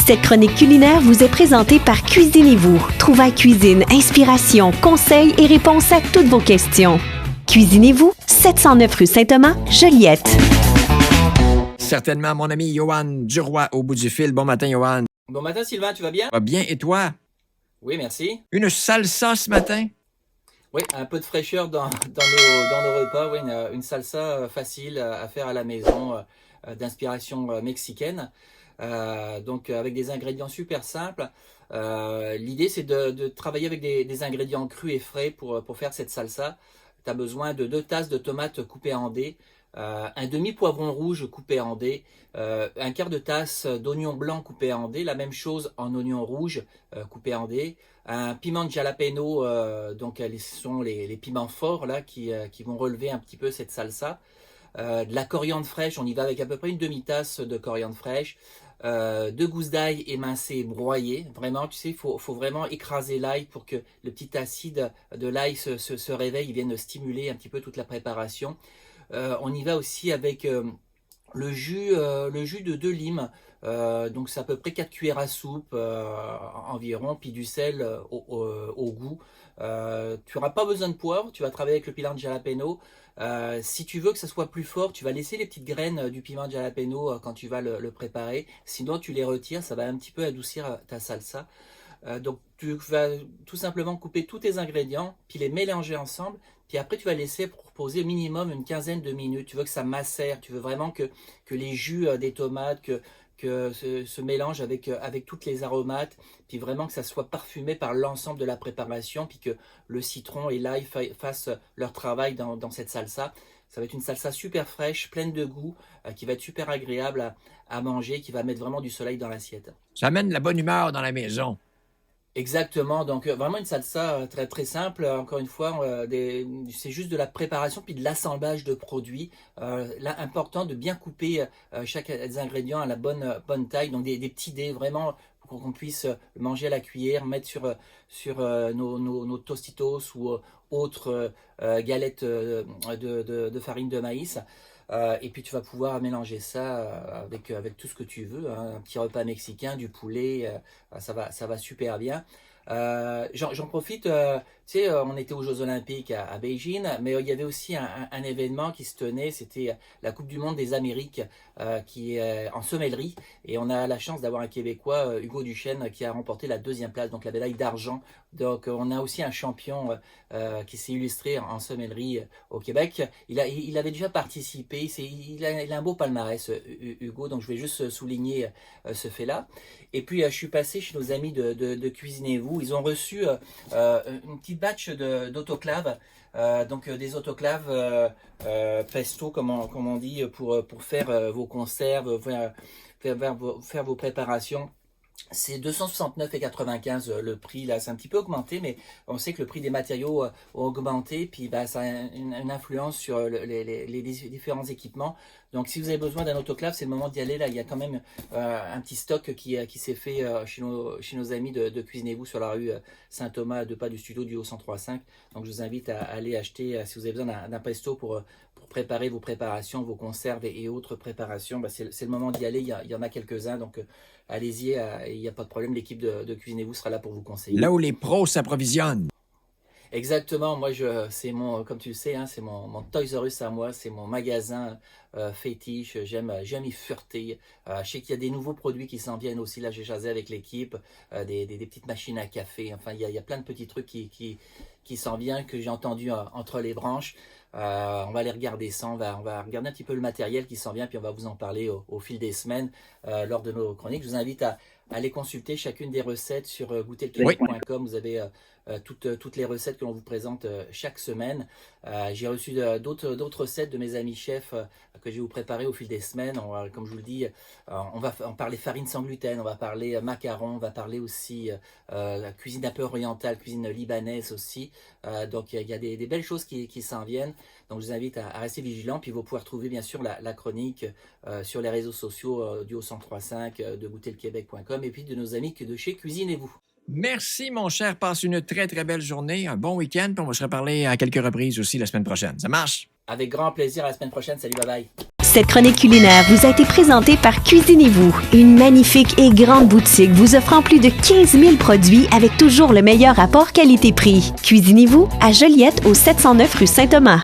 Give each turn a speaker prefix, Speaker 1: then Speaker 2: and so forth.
Speaker 1: Cette chronique culinaire vous est présentée par Cuisinez-vous. Trouvailles cuisine, inspiration, conseils et réponses à toutes vos questions. Cuisinez-vous, 709 rue Saint-Thomas, Joliette.
Speaker 2: Certainement mon ami Johan Duroy au bout du fil. Bon matin, Johan.
Speaker 3: Bon matin, Sylvain, tu vas bien?
Speaker 2: Va bien, et toi?
Speaker 3: Oui, merci.
Speaker 2: Une salsa ce matin?
Speaker 3: Oui, un peu de fraîcheur dans nos repas. Oui, une salsa facile à faire à la maison, d'inspiration mexicaine. Donc, avec des ingrédients super simples. L'idée, c'est de travailler avec des ingrédients crus et frais pour faire cette salsa. Tu as besoin de 2 tasses de tomates coupées en dés, un demi-poivron rouge coupé en dés, un quart de tasse d'oignon blanc coupé en dés, la même chose en oignon rouge coupé en dés, un piment de jalapeno, donc ce sont les piments forts là qui vont relever un petit peu cette salsa. De la coriandre fraîche, on y va avec à peu près une demi-tasse de coriandre fraîche, 2 gousses d'ail émincées et broyées. Vraiment, tu sais, faut vraiment écraser l'ail pour que le petit acide de l'ail se réveille, il vienne stimuler un petit peu toute la préparation. On y va aussi avec le jus de 2 limes, donc c'est à peu près 4 cuillères à soupe environ, puis du sel au goût. Tu n'auras pas besoin de poivre, tu vas travailler avec le piment de jalapeno. Si tu veux que ça soit plus fort, tu vas laisser les petites graines du piment de jalapeno quand tu vas le préparer. Sinon, tu les retires, ça va un petit peu adoucir ta salsa. Donc tu vas tout simplement couper tous tes ingrédients, puis les mélanger ensemble, puis après tu vas laisser reposer au minimum une quinzaine de minutes. Tu veux que ça macère, tu veux vraiment que les jus des tomates, que se mélangent avec toutes les aromates, puis vraiment que ça soit parfumé par l'ensemble de la préparation, puis que le citron et l'ail fassent leur travail dans cette salsa. Ça va être une salsa super fraîche, pleine de goût, qui va être super agréable à manger, qui va mettre vraiment du soleil dans l'assiette.
Speaker 2: Ça amène la bonne humeur dans la maison.
Speaker 3: Exactement, donc vraiment une salsa très très simple. Encore une fois, c'est juste de la préparation puis de l'assemblage de produits. Là, important de bien couper chaque des ingrédients à la bonne taille, donc des petits dés vraiment pour qu'on puisse manger à la cuillère, mettre sur nos tostitos ou autres galettes de farine de maïs. Et puis tu vas pouvoir mélanger ça avec tout ce que tu veux, hein, un petit repas mexicain, du poulet, ça va super bien. J'en profite, tu sais, on était aux Jeux Olympiques à Beijing, mais il y avait aussi un événement qui se tenait, c'était la Coupe du Monde des Amériques qui est en sommellerie, et on a la chance d'avoir un Québécois, Hugo Duchesne, qui a remporté la 2e place, donc la médaille d'argent. Donc on a aussi un champion qui s'est illustré en sommellerie au Québec. Il avait déjà participé, il a un beau palmarès, Hugo, donc je vais juste souligner ce fait-là. Et puis je suis passé chez nos amis de Cuisinez-vous, ils ont reçu une petite batch d'autoclaves, donc des autoclaves pesto, comme on dit, pour faire vos conserves, faire vos préparations. C'est 269,95 le prix, là c'est un petit peu augmenté, mais on sait que le prix des matériaux a augmenté, puis ça a une influence sur les différents équipements. Donc si vous avez besoin d'un autoclave, c'est le moment d'y aller. Là, il y a quand même un petit stock qui s'est fait chez nos amis de Cuisinez-vous sur la rue Saint-Thomas, à 2 pas du studio du Haut-1035. Donc je vous invite à aller acheter, si vous avez besoin d'un pesto pour préparer vos préparations, vos conserves et autres préparations, c'est le moment d'y aller. Il y en a quelques-uns, donc allez-y, il n'y a pas de problème. L'équipe de Cuisinez-vous sera là pour vous conseiller.
Speaker 2: Là où les pros s'approvisionnent.
Speaker 3: Exactement, moi comme tu le sais, hein, c'est mon Toys R Us à moi, c'est mon magasin fétiche, j'aime y fureter. Je sais qu'il y a des nouveaux produits qui s'en viennent aussi, là j'ai jasé avec l'équipe, des petites machines à café, enfin il y a plein de petits trucs qui s'en viennent, que j'ai entendu entre les branches. On va aller regarder ça, on va regarder un petit peu le matériel qui s'en vient, puis on va vous en parler au fil des semaines lors de nos chroniques. Je vous invite à aller consulter chacune des recettes sur goûterlequebec.com. Vous avez toutes les recettes que l'on vous présente chaque semaine. J'ai reçu d'autres recettes de mes amis chefs que je vais vous préparer au fil des semaines. Comme je vous le dis, on va parler farine sans gluten, on va parler macarons, on va parler aussi cuisine un peu orientale, cuisine libanaise aussi. Donc il y a des belles choses qui s'en viennent. Donc je vous invite à rester vigilants. Puis vous pouvez retrouver bien sûr la chronique sur les réseaux sociaux du Haut-1035, de goûterlequebec.com et puis de nos amis de chez Cuisinez-vous.
Speaker 2: Merci, mon cher. Passe une très, très belle journée, un bon week-end, puis on va se reparler à quelques reprises aussi la semaine prochaine. Ça marche?
Speaker 3: Avec grand plaisir, à la semaine prochaine. Salut, bye bye.
Speaker 1: Cette chronique culinaire vous a été présentée par Cuisinez-vous, une magnifique et grande boutique vous offrant plus de 15 000 produits avec toujours le meilleur rapport qualité-prix. Cuisinez-vous à Joliette au 709 rue Saint-Thomas.